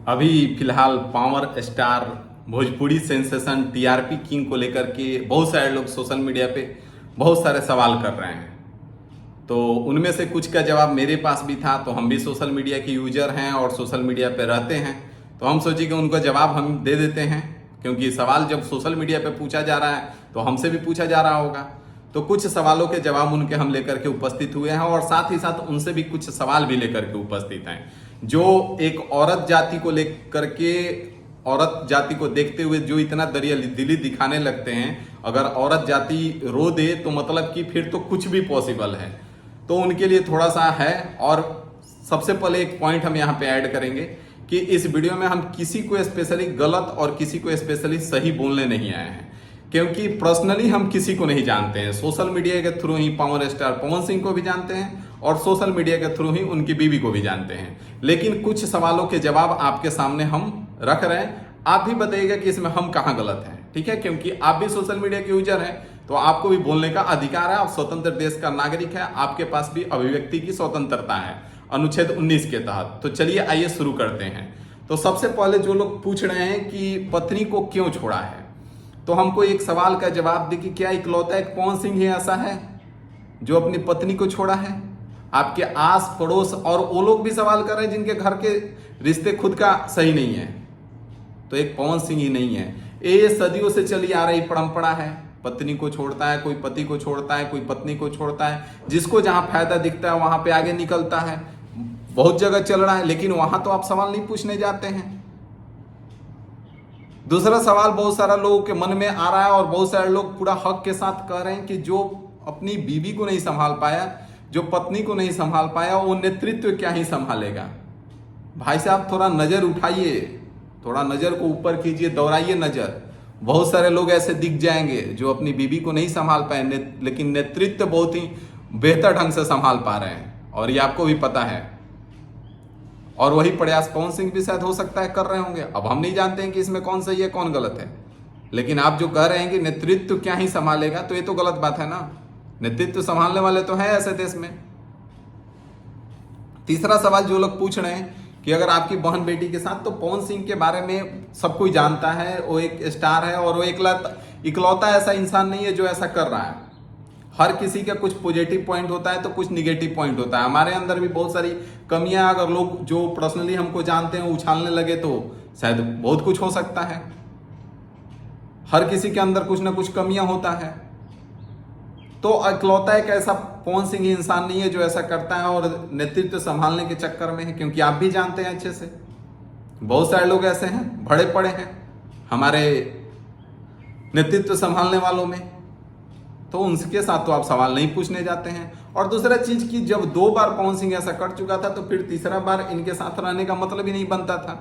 अभी फिलहाल power star Bhojpuri sensation TRP king को लेकर के बहुत सारे लोग सोशल मीडिया पे बहुत सारे सवाल कर रहे हैं। तो उनमें से कुछ का जवाब मेरे पास भी था। तो हम भी सोशल मीडिया के यूजर हैं और सोशल मीडिया पे रहते हैं, तो हम सोचे कि उनका जवाब हम दे देते हैं, क्योंकि सवाल जब सोशल मीडिया पे पूछा जा रहा है तो हमसे भी पूछा जा रहा होगा। तो कुछ सवालों के जवाब उनके हम लेकर के उपस्थित हुए हैं और साथ ही साथ उनसे भी कुछ सवाल भी लेकर के उपस्थित हैं, जो एक औरत जाति को लेकर के, औरत जाति को देखते हुए जो इतना दरिया दिली दिखाने लगते हैं। अगर औरत जाति रो दे तो मतलब कि फिर तो कुछ भी पॉसिबल है। तो उनके लिए थोड़ा सा है। और सबसे पहले एक पॉइंट हम यहाँ पे ऐड करेंगे कि इस वीडियो में हम किसी को स्पेशली गलत और किसी को स्पेशली सही बोलने नहीं आए हैं, क्योंकि पर्सनली हम किसी को नहीं जानते हैं। सोशल मीडिया के थ्रू ही पावर स्टार पवन सिंह को भी जानते हैं और सोशल मीडिया के थ्रू ही उनकी बीवी को भी जानते हैं। लेकिन कुछ सवालों के जवाब आपके सामने हम रख रहे हैं। आप भी बताइएगा कि इसमें हम कहाँ गलत हैं, ठीक है? क्योंकि आप भी सोशल मीडिया के यूजर हैं, तो आपको भी बोलने का अधिकार है। आप स्वतंत्र देश का नागरिक है, आपके पास भी अभिव्यक्ति की स्वतंत्रता है अनुच्छेद 19 के तहत। तो चलिए आइए शुरू करते हैं। तो सबसे पहले जो लोग पूछ रहे हैं कि पत्नी को क्यों छोड़ा है, तो हमको एक सवाल का जवाब दे कि क्या इकलौता एक पवन सिंह ही ऐसा है जो अपनी पत्नी को छोड़ा है? आपके आस पड़ोस और वो लोग भी सवाल कर रहे हैं जिनके घर के रिश्ते खुद का सही नहीं है, तो एक पवन सिंह ही नहीं है। ये सदियों से चली आ रही परंपरा है। पत्नी को छोड़ता है, कोई पति को छोड़ता है, कोई पत्नी को छोड़ता है, जिसको जहां फायदा दिखता है वहां पे आगे निकलता है। बहुत जगह चल रहा है, लेकिन वहां तो आप सवाल नहीं पूछने जाते हैं। दूसरा सवाल बहुत सारा लोगों के मन में आ रहा है और बहुत सारे लोग पूरा हक के साथ कह रहे हैं कि जो अपनी बीवी को नहीं संभाल पाया, जो पत्नी को नहीं संभाल पाया, वो नेतृत्व क्या ही संभालेगा। भाई साहब थोड़ा नजर उठाइए, थोड़ा नजर को ऊपर कीजिए, दौड़ाइए नजर। बहुत सारे लोग ऐसे दिख जाएंगे जो अपनी बीवी को नहीं संभाल पाए, लेकिन नेतृत्व बहुत ही बेहतर ढंग से संभाल पा रहे हैं, और ये आपको भी पता है। और वही प्रयास पवन सिंह भी शायद हो सकता है कर रहे होंगे। अब हम नहीं जानते हैं कि इसमें कौन सही है कौन गलत है, लेकिन आप जो कह रहे हैं कि नेतृत्व क्या ही संभालेगा, तो ये तो गलत बात है ना। नेतृत्व संभालने वाले तो है ऐसे देश में। तीसरा सवाल जो लोग पूछ रहे हैं कि अगर आपकी बहन बेटी के साथ, तो पवन सिंह के बारे में सब कोई जानता है, वो एक स्टार है और वो इकलौता ऐसा इंसान नहीं है जो ऐसा कर रहा है। हर किसी का कुछ पॉजिटिव पॉइंट होता है तो कुछ निगेटिव पॉइंट होता है। हमारे अंदर भी बहुत सारी कमियां, अगर लोग जो पर्सनली हमको जानते हैं उछालने लगे तो शायद बहुत कुछ हो सकता है। हर किसी के अंदर कुछ ना कुछ कमियां होता है। तो इकलौता एक ऐसा पवन सिंह इंसान नहीं है जो ऐसा करता है और नेतृत्व संभालने के चक्कर में है, क्योंकि आप भी जानते हैं अच्छे से बहुत सारे लोग ऐसे हैं, बड़े पड़े हैं हमारे नेतृत्व संभालने वालों में। तो उनके साथ तो आप सवाल नहीं पूछने जाते हैं। और दूसरा चीज कि जब 2 बार पवन सिंह ऐसा कर चुका था, तो फिर तीसरा बार इनके साथ रहने का मतलब ही नहीं बनता था,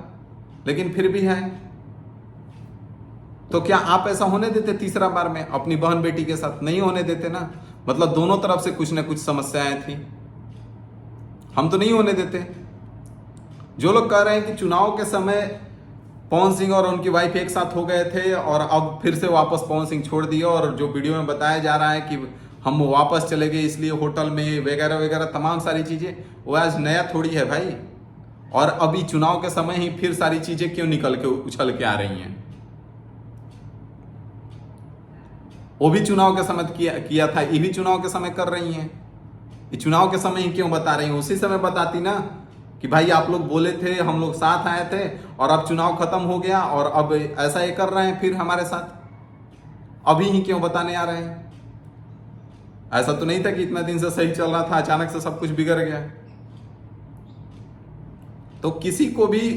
लेकिन फिर भी है। तो क्या आप ऐसा होने देते तीसरा बार में अपनी बहन बेटी के साथ? नहीं होने देते ना। मतलब दोनों तरफ से कुछ ना कुछ समस्याएं थी, हम तो नहीं होने देते। जो लोग कह रहे हैं कि चुनाव के समय पवन सिंह और उनकी वाइफ एक साथ हो गए थे और अब फिर से वापस पवन सिंह छोड़ दिया, और जो वीडियो में बताया जा रहा है कि हम वापस चले गए इसलिए होटल में वगैरह वगैरह तमाम सारी चीजें, वो आज नया थोड़ी है भाई। और अभी चुनाव के समय ही फिर सारी चीजें क्यों निकल के उछल के आ रही हैं? वो भी चुनाव के समय किया था, ये भी चुनाव के समय कर रही हैं। ये चुनाव के समय ही क्यों बता रही हैं? उसी समय बताती ना कि भाई आप लोग बोले थे, हम लोग साथ आए थे, और अब चुनाव खत्म हो गया और अब ऐसा ये कर रहे हैं फिर हमारे साथ। अभी ही क्यों बताने आ रहे हैं? ऐसा तो नहीं था कि इतना दिन से सही चल रहा था, अचानक से सब कुछ बिगड़ गया। तो किसी को भी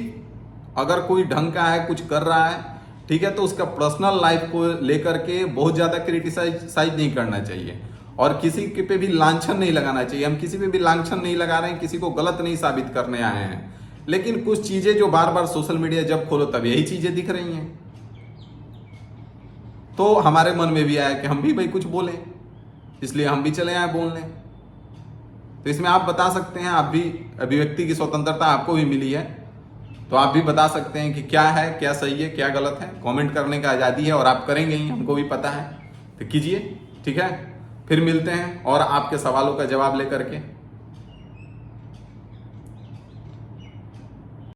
अगर कोई ढंग का है, कुछ कर रहा है, ठीक है, तो उसका पर्सनल लाइफ को लेकर के बहुत ज्यादा क्रिटिसाइज नहीं करना चाहिए और किसी के पे भी लांछन नहीं लगाना चाहिए। हम किसी पे भी लांछन नहीं लगा रहे हैं, किसी को गलत नहीं साबित करने आए हैं, लेकिन कुछ चीजें जो बार बार सोशल मीडिया जब खोलो तब यही चीजें दिख रही हैं, तो हमारे मन में भी आया कि हम भी भाई कुछ बोले, इसलिए हम भी चले आए बोलने। तो इसमें आप बता सकते हैं, आप भी अभिव्यक्ति की स्वतंत्रता आपको भी मिली है, तो आप भी बता सकते हैं कि क्या है, क्या सही है, क्या गलत है। कमेंट करने का आज़ादी है और आप करेंगे ही, हमको भी पता है, तो कीजिए, ठीक है। फिर मिलते हैं और आपके सवालों का जवाब लेकर के।